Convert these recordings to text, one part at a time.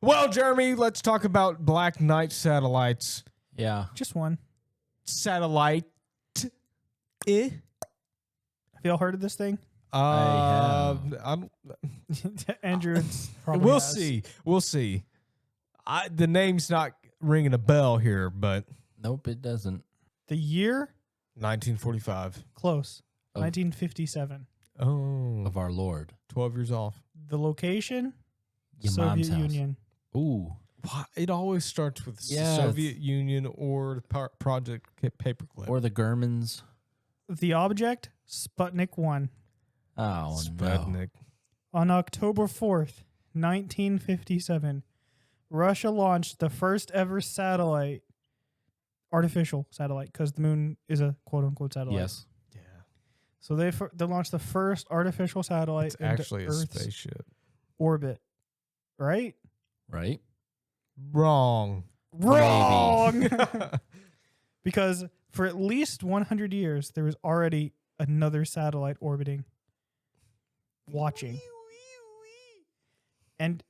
Well, Jeremy, let's talk about Black Knight satellites. Yeah. Just one. Satellite. Have y'all heard of this thing? I'm, Andrew, it's probably we'll has. see. We'll see. The name's not ringing a bell here, but Nope, it doesn't. The year? 1945. Close. Of- 1957. Oh, Of our Lord. 12 years off. The location? Your Soviet mom's house. Union. Ooh. It always starts with Yeah, Soviet Union or the Project Paperclip. Or the Germans. The object? Sputnik 1. Oh, no. Sputnik. On October 4th, 1957, Russia launched the first ever satellite, artificial satellite, because the moon is a quote-unquote satellite. Yes. Yeah. So they launched the first artificial satellite It's into actually a Earth's spaceship. orbit. Right? Right? Wrong. Wrong! Because for at least 100 years, there was already another satellite orbiting, watching. And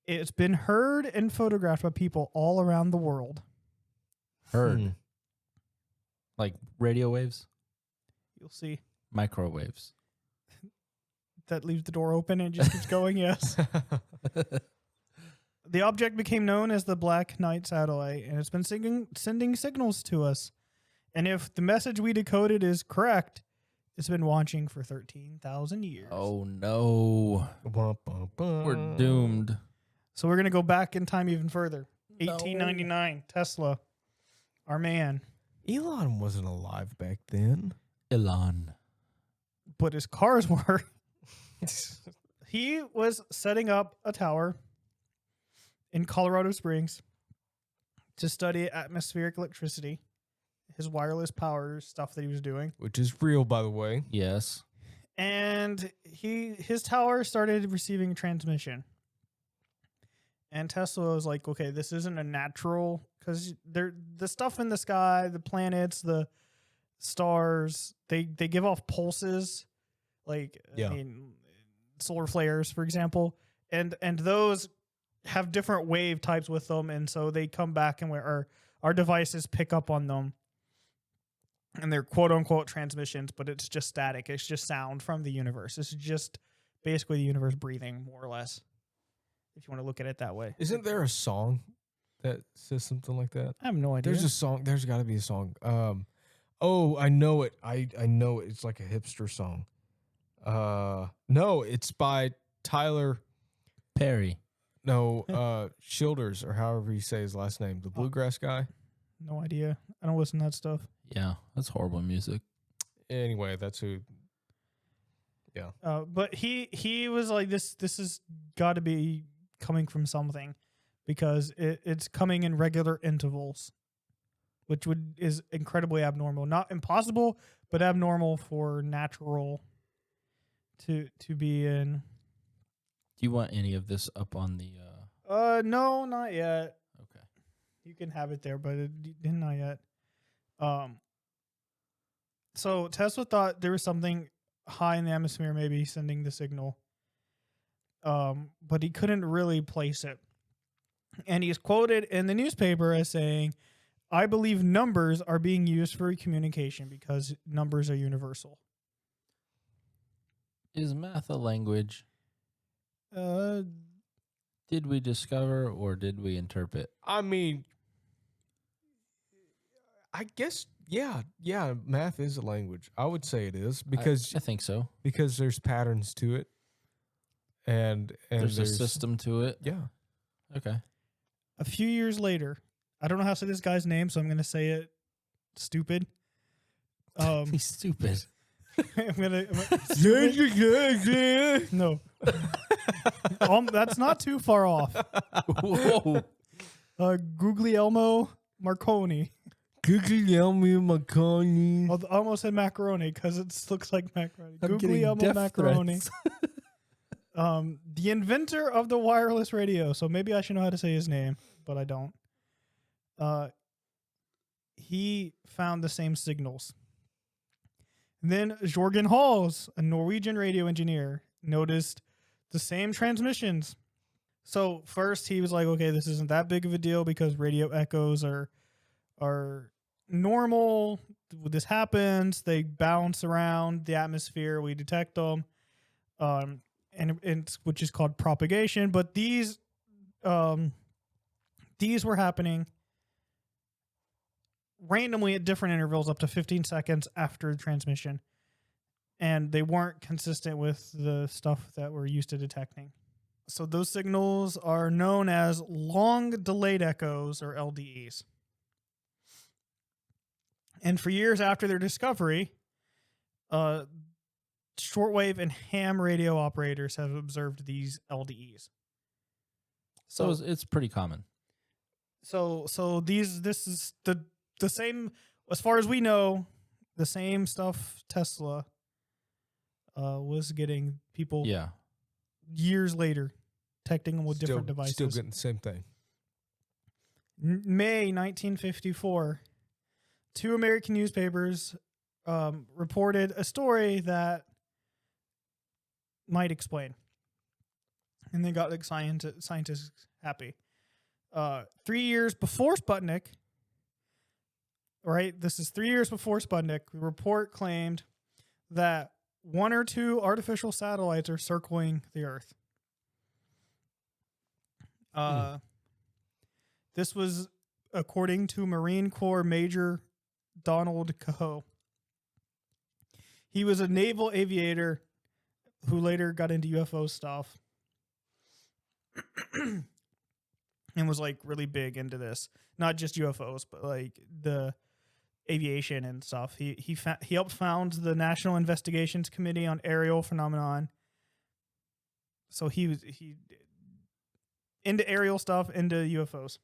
it's been heard and photographed by people all around the world. Heard. Like radio waves? You'll see. Microwaves. That leaves the door open and it just keeps going, yes. The object became known as the Black Knight satellite, and it's been sending signals to us. And if the message we decoded is correct, it's been watching for 13,000 years. Oh, no. We're doomed. So we're going to go back in time even further. No. 1899, Tesla, our man. Elon wasn't alive back then. Elon. But his cars were. He was setting up a tower in Colorado Springs to study atmospheric electricity, his wireless power stuff that he was doing. Which is real, by the way. Yes. And his tower started receiving transmission. And Tesla was like, okay, this isn't a natural, because the stuff in the sky, the planets, the stars, they give off pulses, like Yeah. I mean, solar flares, for example, and those have different wave types with them, and so they come back and our devices pick up on them, and they're quote unquote transmissions, but it's just static. It's just sound from the universe. It's just basically the universe breathing, more or less, if you want to look at it that way. Isn't there a song that says something like that? I have no idea. There's a song. There's got to be a song. Oh, I know it. I know it. It's like a hipster song. No, it's by Tyler. Perry. No, Childers, or however you say his last name. The bluegrass guy. No idea. I don't listen to that stuff. Yeah, that's horrible music. Anyway, that's who. Yeah. But he was like, this has got to be coming from something, because it's coming in regular intervals, which is incredibly abnormal. Not impossible, but abnormal for natural to be in. Do you want any of this up on the... No, not yet. Okay. You can have it there, but not yet. So Tesla thought there was something high in the atmosphere maybe sending the signal, but he couldn't really place it. And he's quoted in the newspaper as saying, "I believe numbers are being used for communication because numbers are universal." Is math a language? Did we discover or did we interpret? I mean, I guess, yeah, math is a language. I would say it is, because I think so. because there's patterns to it, and There's a system to it. Yeah. Okay. A few years later, I don't know how to say this guy's name, so I'm going to say it stupid. He's stupid. I'm gonna Yeah. no. That's not too far off. Whoa. Guglielmo Marconi. Guglielmo Marconi. I almost said macaroni because it looks like macaroni. I'm getting Guglielmo death Macaroni. threats. The inventor of the wireless radio. So maybe I should know how to say his name, but I don't. He found the same signals. Then Jørgen Hals, a Norwegian radio engineer, noticed the same transmissions So first he was like, okay, this isn't that big of a deal because radio echoes are normal. This happens. They bounce around the atmosphere. We detect them, and which is called propagation. But these were happening randomly at different intervals, up to 15 seconds after transmission, and they weren't consistent with the stuff that we're used to detecting. So those signals are known as long delayed echoes, or LDEs. And for years after their discovery, shortwave and ham radio operators have observed these LDEs. So it's pretty common. So this is the same, as far as we know, the same stuff Tesla was getting people years later, detecting them with different devices. Still getting the same thing. May 1954, two American newspapers reported a story that might explain. And they got scientists happy. 3 years before Sputnik, right? This is 3 years before Sputnik. The report claimed that 1 or 2 artificial satellites are circling the Earth. This was according to Marine Corps Major Donald Cahoe. He was a naval aviator who later got into UFO stuff and was like really big into this. Not just UFOs, but like the aviation and stuff. He helped found the National Investigations Committee on Aerial Phenomenon. So he into aerial stuff, into UFOs.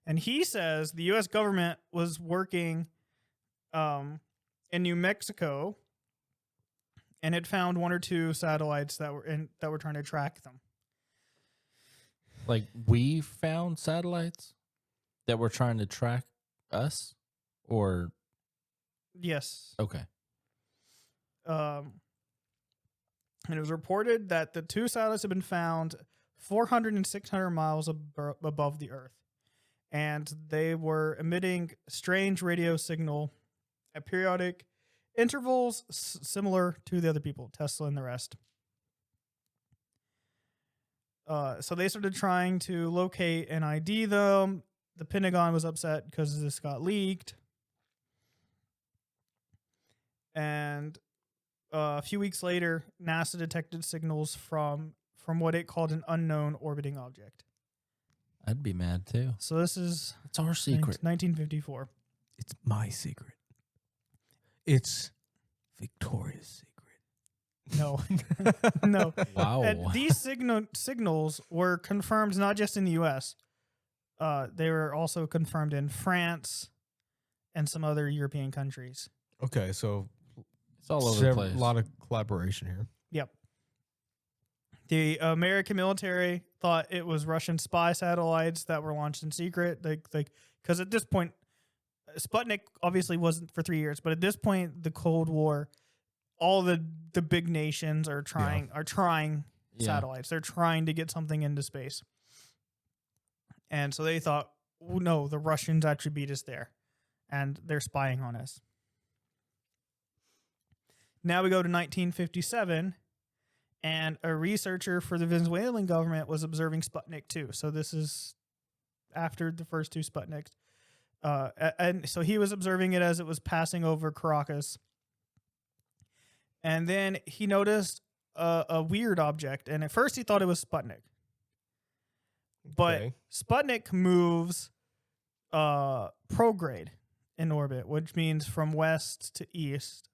And he says the U.S. government was working in New Mexico and had found 1 or 2 satellites that were trying to track them. Like, we found satellites that were trying to track us? Or Yes. okay. And it was reported that the 2 satellites had been found 400 and 600 miles above the Earth. And they were emitting strange radio signal at periodic intervals similar to the other people, Tesla and the rest. So they started trying to locate and ID them. The Pentagon was upset because this got leaked. And a few weeks later, NASA detected signals from what it called an unknown orbiting object. I'd be mad too. So this is It's our secret. 1954. It's my secret. It's Victoria's secret. No, no. Wow. And these signals were confirmed not just in the U.S. They were also confirmed in France and some other European countries. Okay, so It's all over the place. A lot of collaboration here. Yep. The American military thought it was Russian spy satellites that were launched in secret. Because at this point, Sputnik obviously wasn't for 3 years, but at this point, the Cold War, all the big nations are trying satellites. They're trying to get something into space. And so they thought, oh, no, the Russians actually beat us there, and they're spying on us. Now we go to 1957, and a researcher for the Venezuelan government was observing Sputnik 2. So this is after the first 2 Sputniks. And so he was observing it as it was passing over Caracas. And then he noticed a weird object. And at first he thought it was Sputnik. But Okay. Sputnik moves prograde in orbit, which means from west to east,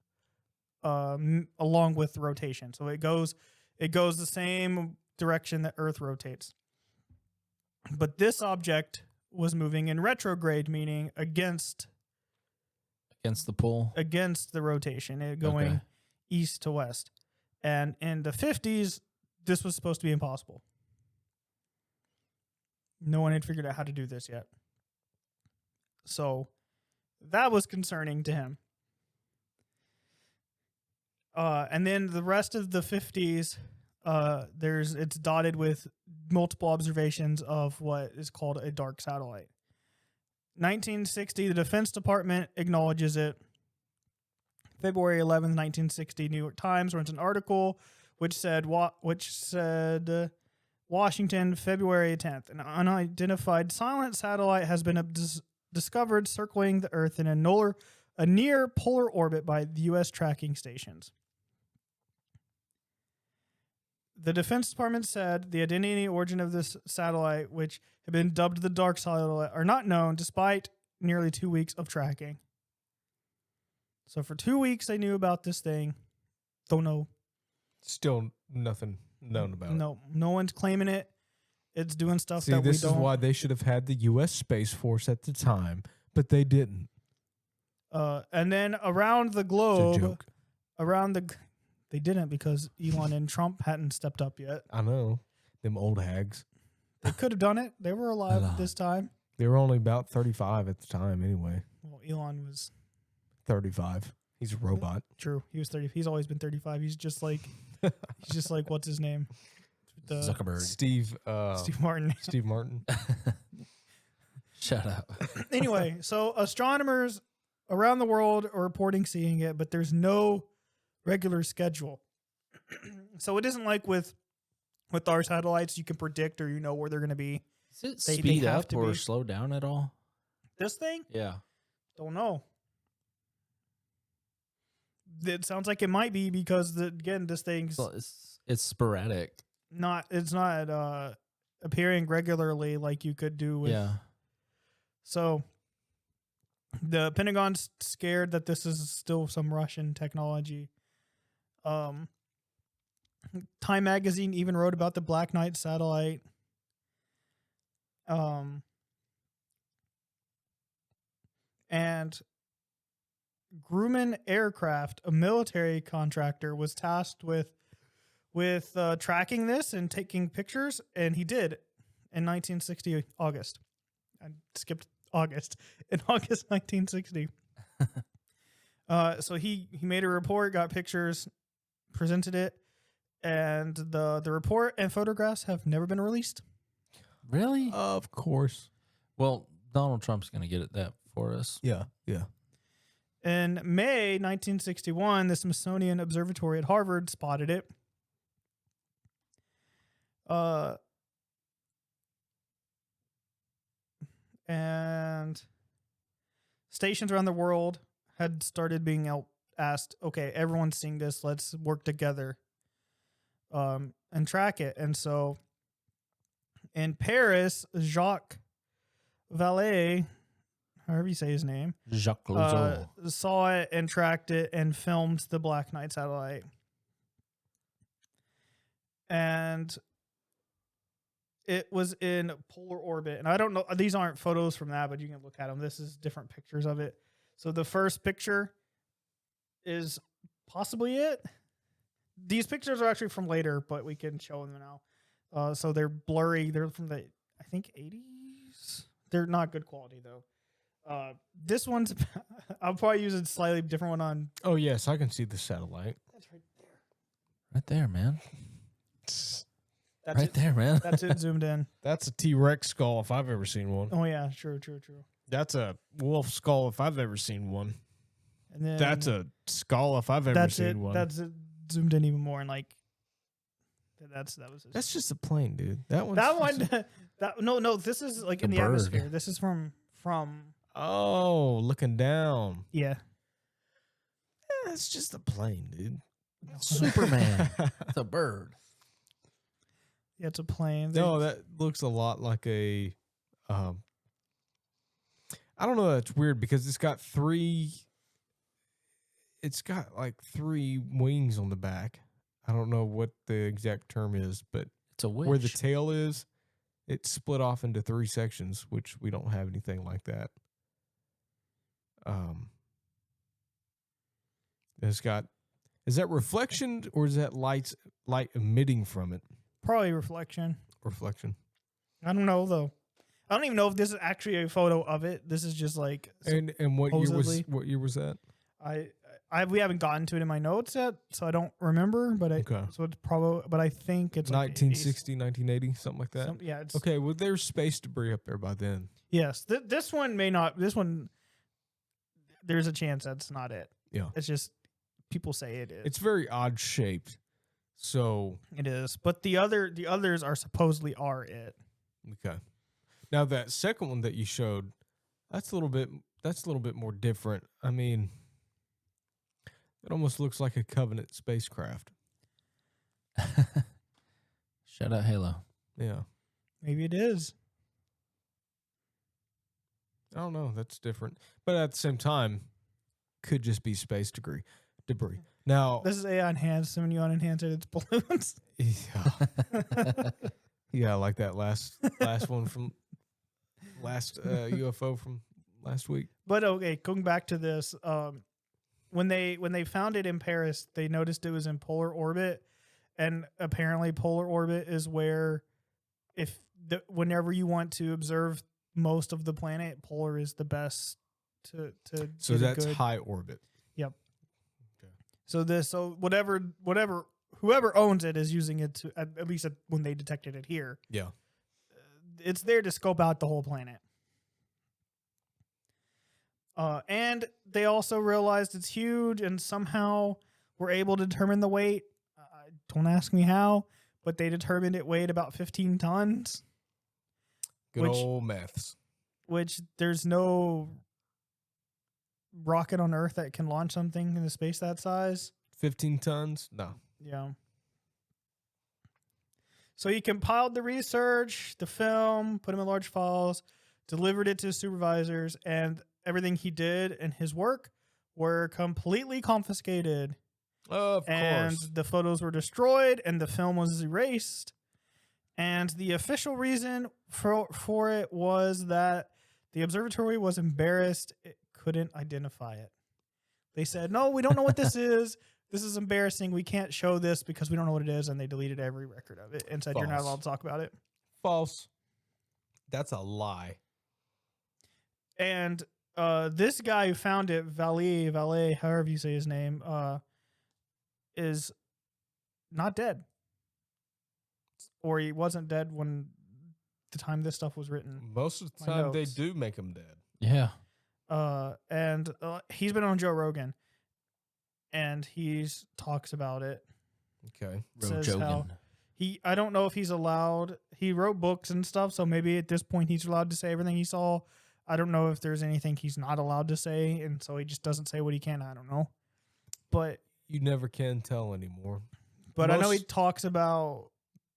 along with rotation. So it goes the same direction that Earth rotates. But this object was moving in retrograde, meaning against Against the pull. against the rotation, going east to west. And in the 50s, this was supposed to be impossible. No one had figured out how to do this yet. So that was concerning to him. And then the rest of the 50s, it's dotted with multiple observations of what is called a dark satellite. 1960, the Defense Department acknowledges it. February 11th, 1960, New York Times runs an article which said Washington, February 10th, an unidentified silent satellite has been discovered circling the Earth in a near polar orbit by the U.S. tracking stations. The Defense Department said the identity and origin of this satellite, which had been dubbed the Dark Satellite, are not known despite nearly 2 weeks of tracking. So for 2 weeks, they knew about this thing. Don't know. Still nothing known about it. No one's claiming it. It's doing stuff See, that we don't. this is why they should have had the U.S. Space Force at the time, but they didn't. And then around the It's a globe, joke. they didn't because Elon and Trump hadn't stepped up yet. I know. Them old hags. They could have done it. They were alive Hello. at this time. They were only about 35 at the time anyway. Well, Elon was 35. He's a robot. true. He was 30. He's always been 35. He's just like what's his name? Zuckerberg. Steve Martin. Steve Martin. Shut up. Anyway, so astronomers around the world are reporting seeing it, but there's no regular schedule. So it isn't like with our satellites, you can predict or you know where they're going to be. Does it They speed have up to or be. slow down at all? This thing? Yeah. Don't know. It sounds like it might be because this thing's So it's sporadic. it's not appearing regularly like you could do with. Yeah. So the Pentagon's scared that this is still some Russian technology. Time magazine even wrote about the Black Knight satellite. And Grumman Aircraft, a military contractor, was tasked with tracking this and taking pictures, and he did in 1960 August. I skipped August. In August 1960. So he made a report, got pictures, presented it, and the report and photographs have never been released. Really? Of course. Well, Donald Trump's going to get it that for us. Yeah. Yeah. In May 1961, the Smithsonian Observatory at Harvard spotted it. And stations around the world had started being asked, okay, everyone's seeing this, let's work together and track it. And so in Paris, Jacques Vallée, however you say his name, Jacques Lozo. saw it and tracked it and filmed the Black Knight satellite. And it was in polar orbit. And I don't know, these aren't photos from that, but you can look at them. This is different pictures of it. So the first picture is possibly it. These pictures are actually from later, but we can show them now. So they're blurry. They're from the, I think, 80s. They're not good quality, though. This one's, I'll probably use a slightly different one on. Oh, yes. I can see the satellite. That's right there. Right there, man. That's Right it. there, man. That's it zoomed in. That's a T-Rex skull if I've ever seen one. Oh, yeah. True. That's a wolf skull if I've ever seen one. And then That's a skull if I've ever seen one. That's it zoomed in even more. And like, that was it. That's just a plane, dude. That one. No, this is like in A the bird. atmosphere. This is from Oh, looking down. yeah. That's just a plane, dude. Superman. It's a bird. Yeah, it's a plane. No, that looks a lot like a. I don't know. That's weird because it's got three. It's got like three wings on the back. I don't know what the exact term is, but It's a witch. where the tail is, it's split off into three sections, which we don't have anything like that. It's got. Is that reflection or is that light emitting from it? Probably reflection. Reflection. I don't know though. I don't even know if this is actually a photo of it. This is just like And what supposedly. year was that? I we haven't gotten to it in my notes yet, so I don't remember. But Okay. so it's probably. But I think it's like 1960, 1980, something like that. yeah. It's, Okay, well, there's space debris up there by then. Yes. This one may not. This one, there's a chance that's not it. Yeah. It's just people say it is. It's very odd shaped. So It is. But the others are supposedly are it. okay. Now that second one that you showed, that's a little bit more different. I mean, it almost looks like a Covenant spacecraft. Shout out Halo. Yeah. Maybe it is. I don't know. That's different. But at the same time, could just be space debris. Now, This is AI enhanced, and when you unenhance it, it's balloons. yeah, yeah, like that last one from last UFO from last week. But okay, going back to this, when they found it in Paris, they noticed it was in polar orbit, and apparently polar orbit is where, whenever you want to observe most of the planet, polar is the best to. So get a that's good, high orbit. Yep. Okay. So whatever whoever owns it is using it to at least when they detected it here. Yeah. It's there to scope out the whole planet. And they also realized it's huge, and somehow were able to determine the weight. Don't ask me how, but they determined it weighed about 15 tons, Good old maths. which there's no rocket on Earth that can launch something in the space that size. 15 tons? No. Yeah. So he compiled the research, the film, put them in large files, delivered it to his supervisors, and everything he did and his work were completely confiscated. Of And course. the photos were destroyed and the film was erased. And the official reason for it was that the observatory was embarrassed. It couldn't identify it. They said, no, we don't know what this is. This is embarrassing. We can't show this because we don't know what it is. And they deleted every record of it and said, you're not False. allowed to talk about it. False. That's a lie. And this guy who found it, Valet, however you say his name, is not dead. Or he wasn't dead when the time this stuff was written. Most of the My time, they notes. do make them dead. Yeah. And he's been on Joe Rogan, and he's talks about it. Okay. Says Jogan. how I don't know if he's allowed. He wrote books and stuff, so maybe at this point he's allowed to say everything he saw. I don't know if there's anything he's not allowed to say, and so he just doesn't say what he can. I don't know, but You never can tell anymore. I know he Most- talks about.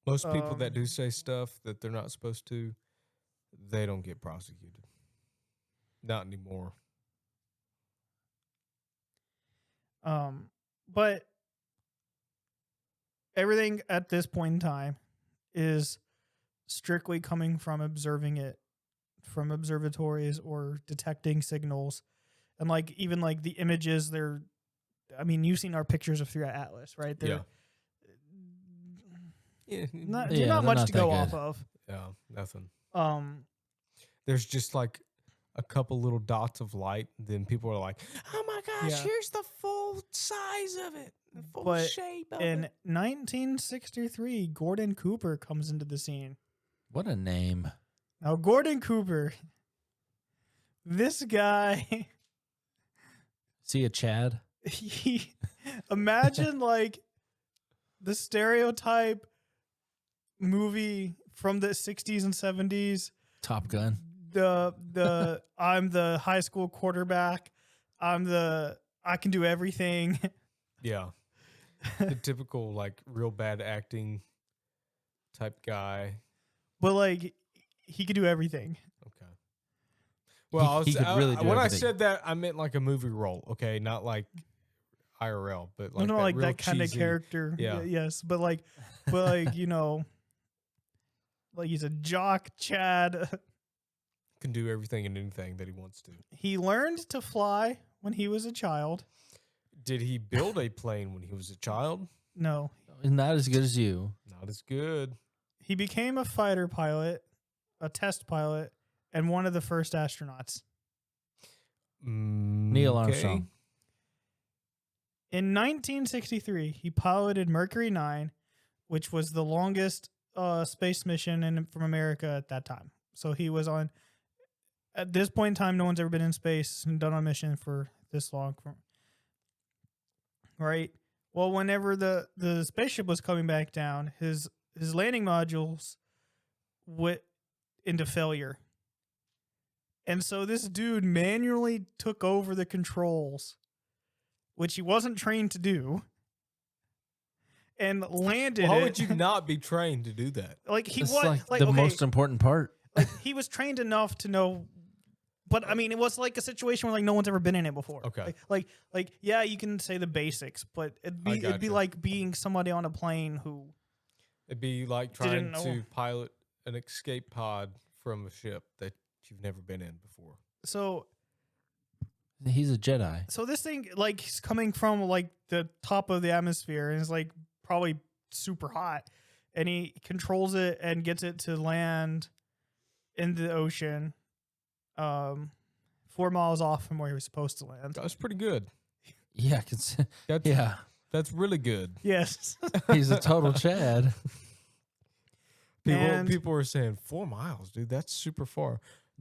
Most people that Um, do say stuff that they're not supposed to, they don't get prosecuted. Not anymore. But everything at this point in time is strictly coming from observing it from observatories or detecting signals. And like even like the images, you've seen our pictures of through Atlas, right? Yeah. Yeah. Not, Yeah, not they're much not to that go good. off of. Yeah. Nothing. There's Just like a couple little dots of light. Then people are like, "Oh my gosh, Yeah. here's the full size of it, the full But shape of in it." 1963, Gordon Cooper comes into the scene. What a name. Now, Gordon Cooper, this guy, See a Chad? imagine like the stereotype movie from the 60s and 70s. Top Gun. The I'm the high school quarterback. I can do everything. Yeah. The typical like real bad acting type guy. But like he could do everything. Okay. Well, He could really do when I everything. said that, I meant like a movie role. Okay, not like IRL, but like No, that like real that kind of cheesy- character. Yeah. Yes, but like like he's a jock Chad. Can do everything and anything that he wants to. He learned to fly when he was a child. Did he build a plane when he was a child? No, Not as good as you. Not as good. he became a fighter pilot, a test pilot, and one of the first astronauts. Neil Armstrong. In 1963, he piloted Mercury 9, which was the longest space mission from America at that time. So he was on, at this point in time, no one's ever been in space and done a mission for this long. Right? Well, whenever the spaceship was coming back down, his landing modules went into failure. And so this dude manually took over the controls, which he wasn't trained to do, and landed Why it. would you not be trained to do that? Like he It's was like the most important part. like he was trained enough to know, but I mean, it was like a situation where like no one's ever been in it before. Okay. Like yeah, you can say the basics, but it'd be gotcha. like being somebody on a plane who It'd be like Didn't trying know. to pilot an escape pod from a ship that you've never been in before. so He's a Jedi. so this thing like is coming from like the top of the atmosphere and is like probably super hot, and he controls it and gets it to land in the ocean 4 miles off from where he was supposed to land. That's pretty good. Yeah, That's, yeah. that's really good. Yes. He's a total Chad. And- People were saying 4 miles, dude. That's super far.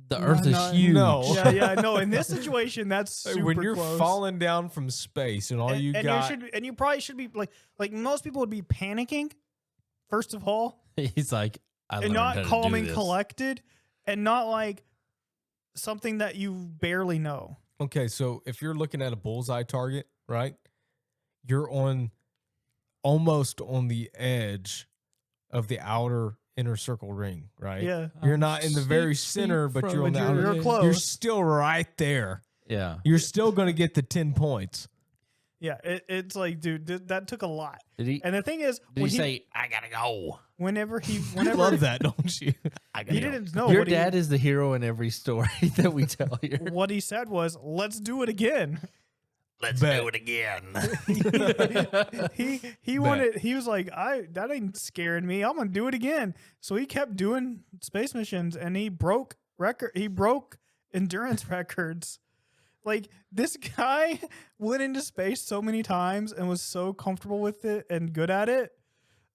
The No, Earth is no, huge. no. yeah, no. In this situation, that's super When you're close. falling down from space and all and, you and got, you probably should be like most people would be panicking, first of all, He's like, I and learned how not to calm do and this. collected, and not like something that you barely know. okay, so if you're looking at a bullseye target, right? You're almost on the edge of the outer inner circle ring, right? Yeah, You're not in the very 6 center, feet but from you're on but the you're outer. real close. You're still right there. Yeah. You're still going to get the 10 points. Yeah, it's like, dude, that took a lot. Did he? And the thing is, Did he say, I gotta go? whenever I love that, don't you? he didn't know Your what dad is the hero in every story that we tell you. what he said was, "Let's do it again." Let's Bet. do it again. He wanted. He was like, that ain't scaring me. I'm gonna do it again. So he kept doing space missions, and he broke endurance records. Like, this guy went into space so many times and was so comfortable with it and good at it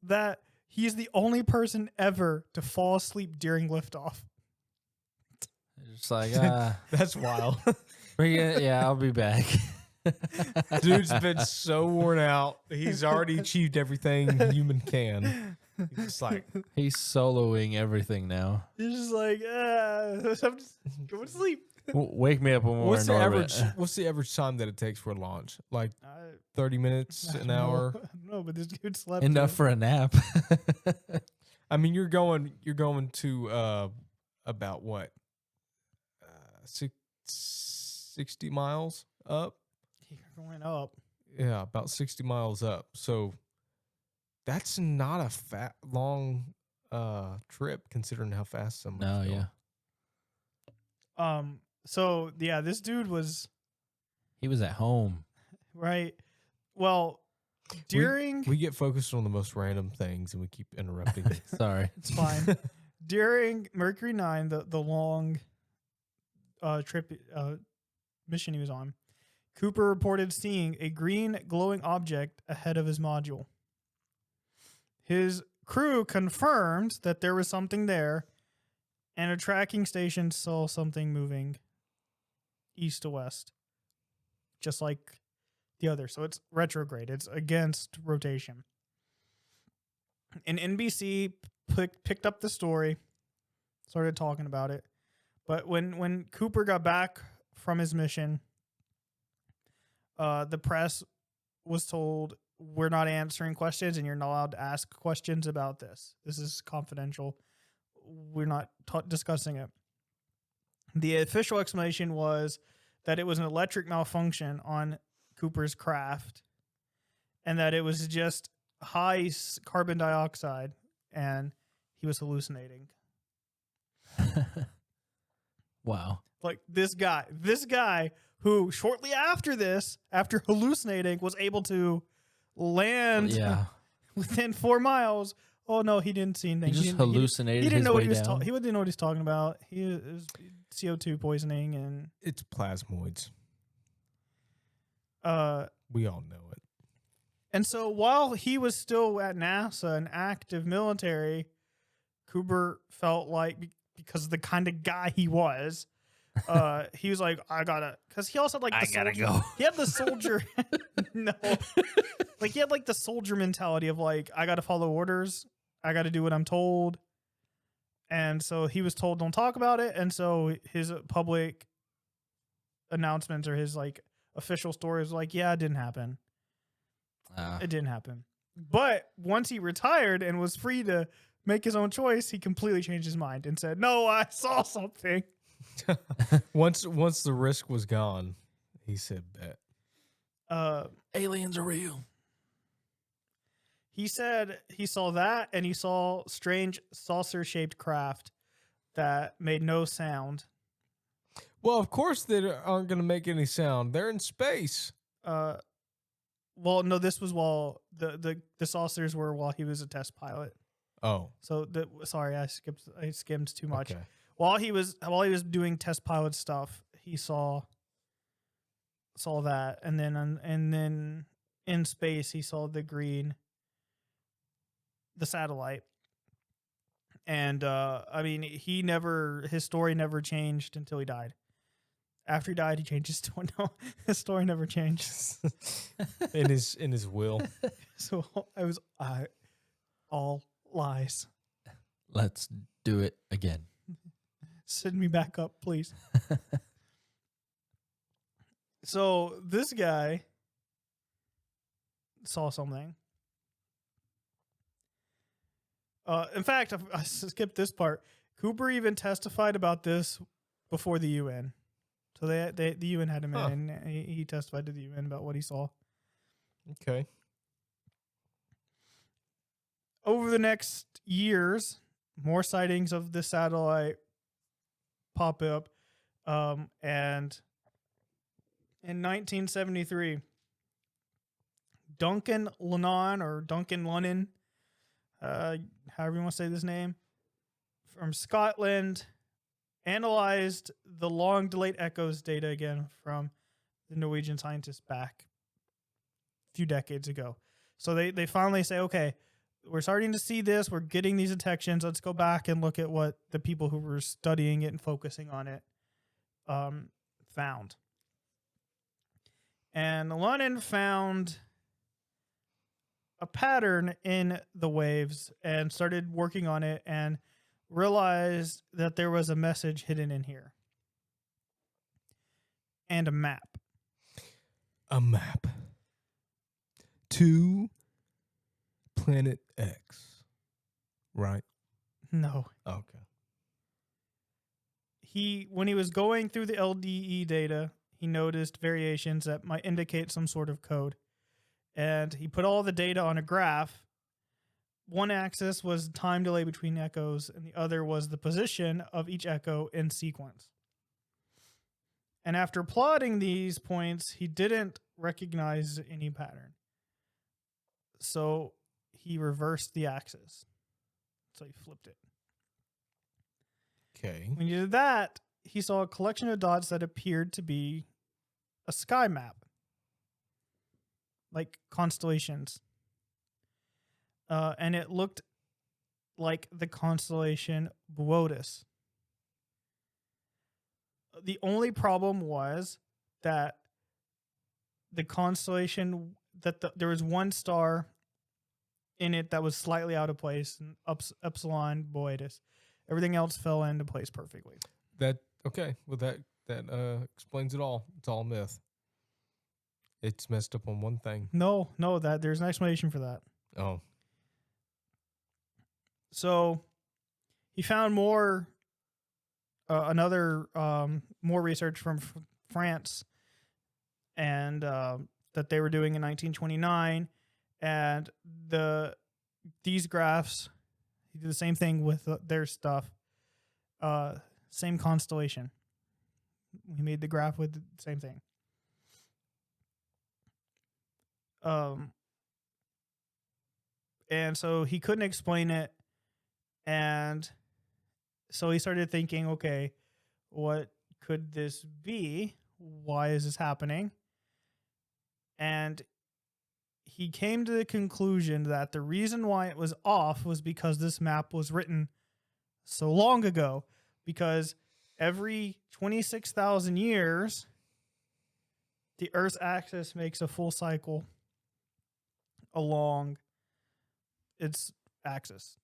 that he's the only person ever to fall asleep during liftoff. Just like, That's wild. yeah, I'll be back. Dude's been so worn out. He's already achieved everything a human can. He's just like, He's soloing everything now. He's just like, I'm just going to sleep. Wake me up when we're what's in the orbit. average? What's the average time that it takes for a launch? Like 30 minutes, an I hour. don't know, but this dude slept. Enough through for a nap. I mean, you're going to about what 60 miles up. it. You're going up. Yeah, about 60 miles up. So that's not a long trip considering how fast someone's No, going. yeah. So yeah, this dude was He was at home. right. Well, during We get focused on the most random things and we keep interrupting it. Sorry. it's fine. During Mercury 9, the long trip mission he was on, Cooper reported seeing a green glowing object ahead of his module. His crew confirmed that there was something there, and a tracking station saw something moving east to west, just like the other. So it's retrograde. It's against rotation. And NBC picked up the story, started talking about it. But when Cooper got back from his mission, the press was told, we're not answering questions and you're not allowed to ask questions about this. This is confidential. We're not discussing it. The official explanation was that it was an electric malfunction on Cooper's craft and that it was just high carbon dioxide and he was hallucinating. Wow. Like this guy who shortly after this, after hallucinating, was able to land Yeah. within 4 miles. Oh no, he didn't see anything. He just hallucinated He didn't his know what way he was. down. He didn't know what he's talking about. He was CO2 poisoning, and It's plasmoids. uh, We all know it. And so while he was still at NASA and active military, Cooper felt like because of the kind of guy he was like, I gotta, because he also had like the soldier, go. he had the soldier, no, like he had like the soldier mentality of like, I gotta follow orders, I gotta do what I'm told. And so he was told don't talk about it. And so his public announcements or his like official story was like, yeah, it didn't happen. It didn't happen. But once he retired and was free to make his own choice, he completely changed his mind and said, no, I saw something. Once the risk was gone, he said, bet. Aliens are real. He said he saw that and he saw strange saucer-shaped craft that made no sound. Well, of course they aren't going to make any sound. They're in space. Well, no, this was while the saucers were while he was a test pilot. Oh, So sorry, I skimmed too much. okay. While he was doing test pilot stuff, he saw that, and then in space he saw the satellite. And I mean, his story never changed until he died. After he died, he changed his story. No, his story never changed. in his will. So it was all lies. Let's do it again. Send me back up, please. So this guy saw something. In fact, I skipped this part. Cooper even testified about this before the UN. So the UN had him in, and he testified to the UN about what he saw. Okay. Over the next years, more sightings of the satellite pop up, and in 1973, Duncan Lunnan, however you want to say this name, from Scotland, analyzed the long delayed echoes data again from the Norwegian scientists back a few decades ago. So they finally say, okay, we're starting to see this. We're getting these detections. Let's go back and look at what the people who were studying it and focusing on it found. And Lunnan found a pattern in the waves and started working on it and realized that there was a message hidden in here. And a map. A map to Planet X. Right? No. Okay. When he was going through the LDE data, he noticed variations that might indicate some sort of code. And he put all the data on a graph. One axis was time delay between echoes, and the other was the position of each echo in sequence. And after plotting these points, he didn't recognize any pattern. So he reversed the axis. So he flipped it. Okay. When he did that, he saw a collection of dots that appeared to be a sky map, like constellations. And it looked like the constellation Boötis. The only problem was that the constellation, there was one star in it that was slightly out of place, and Epsilon Boötis. Everything else fell into place perfectly. Okay. Well, that explains it all. It's all myth. It's messed up on one thing. No, that there's an explanation for that. Oh. So he found more research from France, and that they were doing in 1929, and these graphs, he did the same thing with their stuff, same constellation. He made the graph with the same thing. And so he couldn't explain it. And so he started thinking, okay, what could this be? Why is this happening? And he came to the conclusion that the reason why it was off was because this map was written so long ago. Because every 26,000 years, the Earth's axis makes a full cycle along its axis.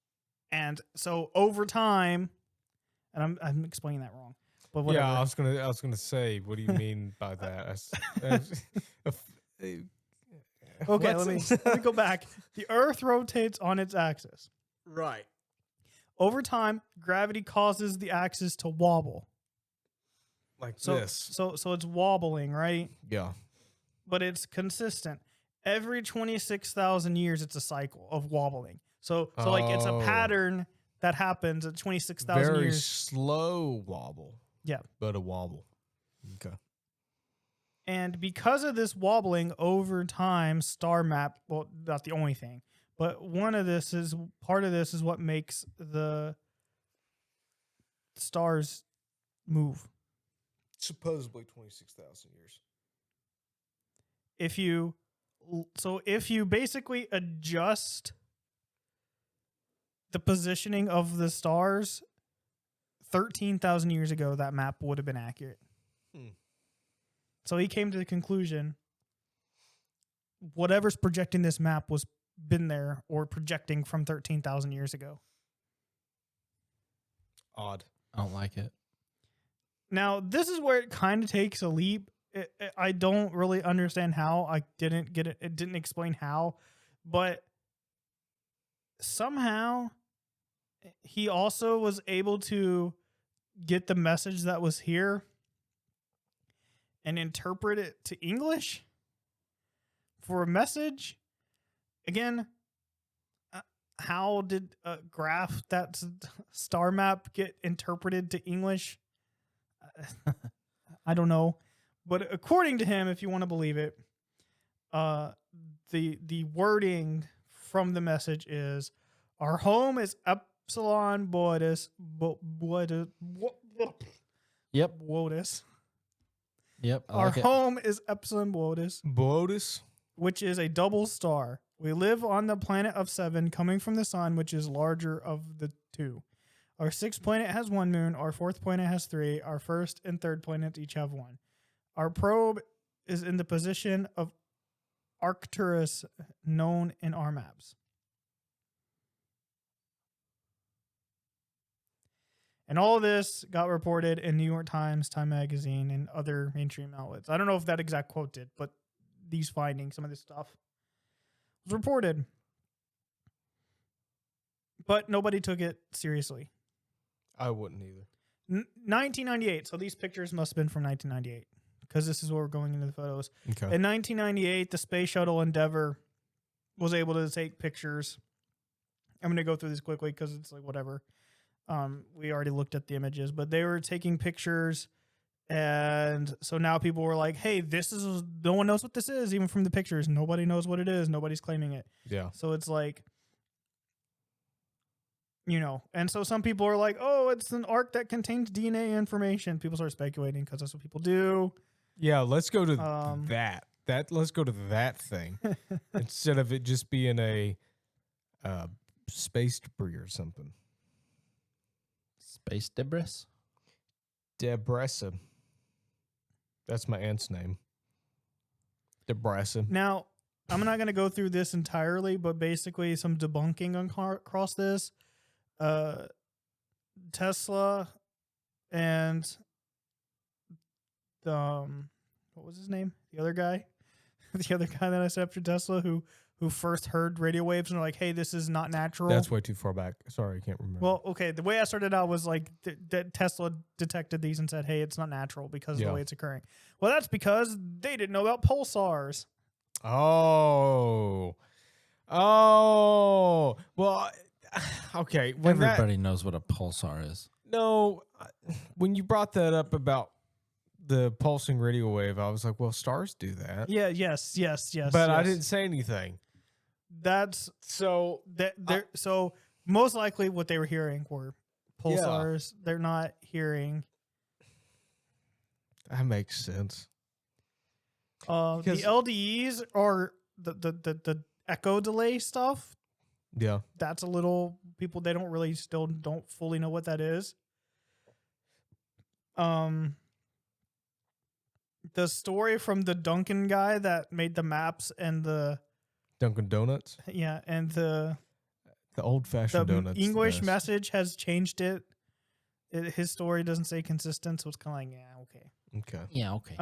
And so over time, and I'm explaining that wrong, but whatever. Yeah, I was gonna say, what do you mean by that? Okay, let me go back. The Earth rotates on its axis. Right. Over time, gravity causes the axis to wobble. Like So this. so it's wobbling, right? Yeah. But it's consistent. Every 26,000 years, it's a cycle of wobbling. So like it's a Oh. pattern that happens at 26,000 Very years. slow wobble. Yeah. But a wobble. Okay. And because of this wobbling over time, star map, well, not the only thing, but part of this is what makes the stars move. Supposedly 26,000 years. If you basically adjust the positioning of the stars 13,000 years ago, that map would have been accurate. So he came to the conclusion whatever's projecting this map was been there or projecting from 13,000 years ago. Odd. I don't like it. Now, this is where it kind of takes a leap. I don't really understand how. I didn't get it. It didn't explain how. But somehow he also was able to get the message that was here and interpret it to English for a message. Again, how did a graph that's star map get interpreted to English? I don't know. But according to him, if you want to believe it, the wording from the message is, our home is Epsilon Boidus. Yep. Boidus. Yep. I Our like it. home is Epsilon Boidus, Botus? which is a double star. We live on the planet of 7, coming from the sun, which is larger of the 2. Our 6th planet has 1 moon. Our 4th planet has 3. Our 1st and 3rd planets each have 1. Our probe is in the position of Arcturus, known in our maps. And all of this got reported in New York Times, Time Magazine, and other mainstream outlets. I don't know if that exact quote did, but these findings, some of this stuff, was reported. But nobody took it seriously. I wouldn't either. 1998. So these pictures must have been from 1998 because this is where we're going into the photos. Okay. In 1998, the Space Shuttle Endeavour was able to take pictures. I'm going to go through this quickly because it's like whatever. We already looked at the images, but they were taking pictures. And so now people were like, hey, no one knows what this is, even from the pictures. Nobody knows what it is. Nobody's claiming it. Yeah. So it's like, and so some people are like, oh, it's an arc that contains DNA information. People start speculating because that's what people do. Yeah, let's go to that. Let's go to that thing instead of it just being a space debris or something. Space debris. Debressa. That's my aunt's name. Debressa. Now, I'm not going to go through this entirely, but basically some debunking across this. Tesla and what was his name? The other guy? The other guy that I said after Tesla who first heard radio waves and were like, hey, this is not natural. That's way too far back. Sorry, I can't remember. Well, okay. The way I started out was like that Tesla detected these and said, hey, it's not natural because of the way it's occurring. Well, that's because they didn't know about pulsars. Oh. Well, okay. Everybody knows what a pulsar is. No, when you brought that up about the pulsing radio wave, I was like, well, stars do that. Yeah, yes. But I didn't say anything. That's So so most likely what they were hearing were pulsars. Yeah. They're not hearing. That makes sense. The LDEs are the echo delay stuff. Yeah. That's a little people they don't fully know what that is. The story from the Duncan guy that made the maps and the Dunkin' Donuts. yeah and the old-fashioned donuts. English the best. message has changed it. His story doesn't say consistent, so it's kind of like Okay. Yeah, okay.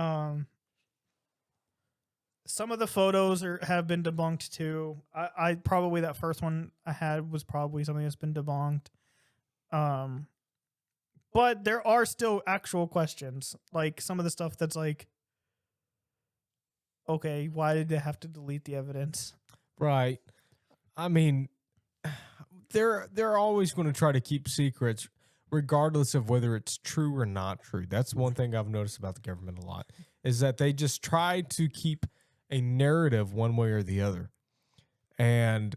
some of the photos have been debunked too. I probably that first one I had was probably something that's been debunked. But there are still actual questions, like some of the stuff that's like, okay, why did they have to delete the evidence? Right. I mean, they're always going to try to keep secrets, regardless of whether it's true or not true. That's one thing I've noticed about the government a lot, is that they just try to keep a narrative one way or the other. And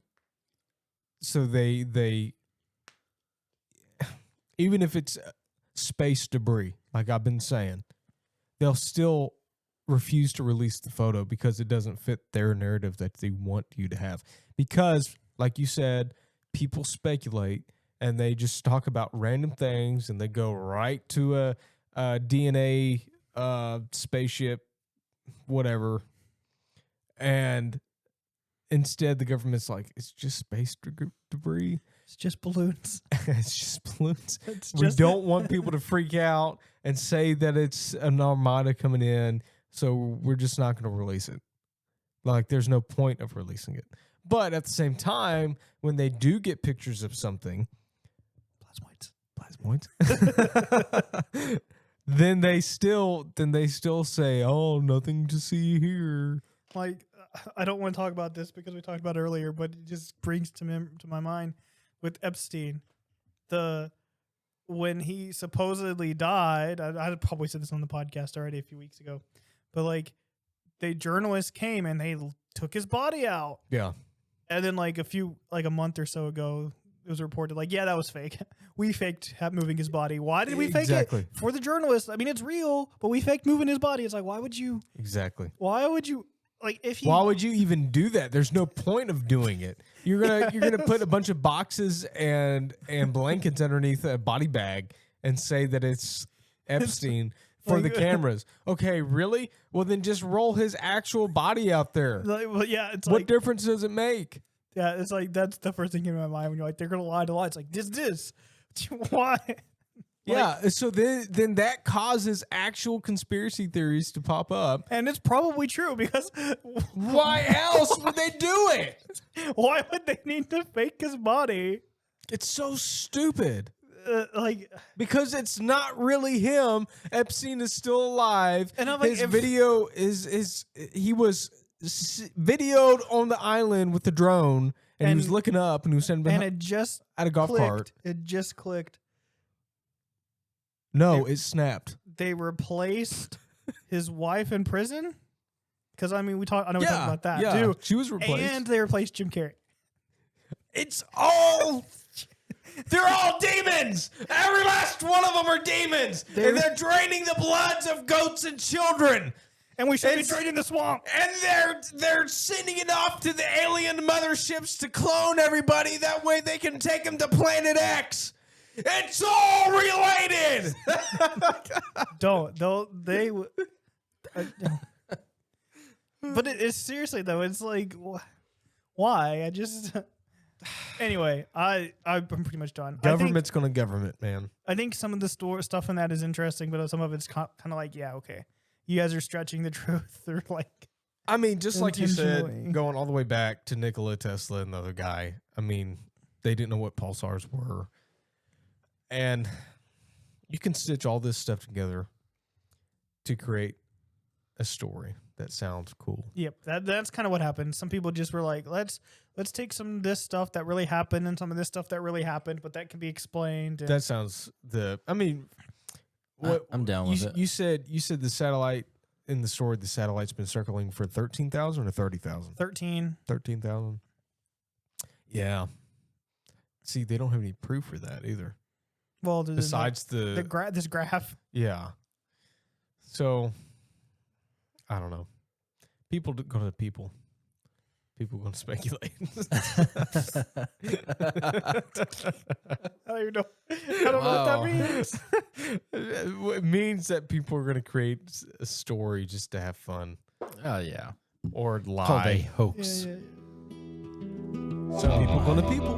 so they even if it's space debris, like I've been saying, they'll still refuse to release the photo because it doesn't fit their narrative that they want you to have. Because, like you said, people speculate and they just talk about random things and they go right to a DNA spaceship, whatever. And instead, the government's like, it's just space debris. It's just balloons. It's just balloons. It's We just don't want people to freak out and say that it's an armada coming in, so we're just not going to release it. Like, there's no point of releasing it. But at the same time, when they do get pictures of something, plasmoids, then they still say, "Oh, nothing to see here." like I don't want to talk about this because we talked about it earlier, but it just brings to my mind with Epstein, when he supposedly died. I probably said this on the podcast already a few weeks ago, but like the journalists came and they took his body out, Yeah. and then like a month or so ago, it was reported like, yeah, that was fake. We faked moving his body. Why did we fake Exactly. it? For the journalists. I mean, it's real, but we faked moving his body. It's like, why would you? Exactly. Why would you? Like, if he, Why would you even do that? There's no point of doing it. You're gonna put a bunch of boxes and blankets underneath a body bag and say that it's Epstein for the cameras. Okay, really? Well, then just roll his actual body out there. like, well, yeah, it's What like, difference does it make? yeah, it's like that's the first thing in my mind when you're like, they're gonna lie to lie. It's like this. Why? Yeah. So then that causes actual conspiracy theories to pop up. And it's probably true because Why else would they do it? why would they need to fake his body? It's so stupid. Like, Because it's not really him. Epstein is still alive. And I'm like, his if- video he was videoed on the island with the drone, and he was And- looking up, and he was sending and behind it just at a golf clicked. cart. It just clicked. No, it snapped. They replaced his wife in prison. Because I mean, we talked about that yeah. too. She was replaced. And they replaced Jim Carrey. It's all. They're all demons. Every last one of them are demons, and they're draining the bloods of goats and children. And we should be It's- draining the swamp. And they're sending it off to the alien motherships to clone everybody. That way they can take them to Planet X. It's all related. They. But it's seriously though. It's like, why? I just. Anyway, I'm pretty much done. Government's gonna government, man. I think some of the stuff in that is interesting, but some of it's kind of like, yeah, okay, you guys are stretching the truth. They're like, I mean, just like you said, Intentionally. going all the way back to Nikola Tesla and the other guy. I mean, they didn't know what pulsars were. And you can stitch all this stuff together to create a story that sounds cool. yep, that's kind of what happened. Some people just were like, let's take some of this stuff that really happened and some of this stuff that really happened, but that can be explained. And That sounds I mean, what I'm down with it. you said the satellite in the story, the satellite's been circling for 13,000 or 30,000? 13. 13,000. Yeah. See, they don't have any proof for that either. Well, Besides this graph. yeah. So, I don't know. People go to people. People going to speculate. I don't even know. I don't know what that Wow. means. It means that people are going to create a story just to have fun Oh yeah. or Called a lie. hoax. Yeah. Some people going to people.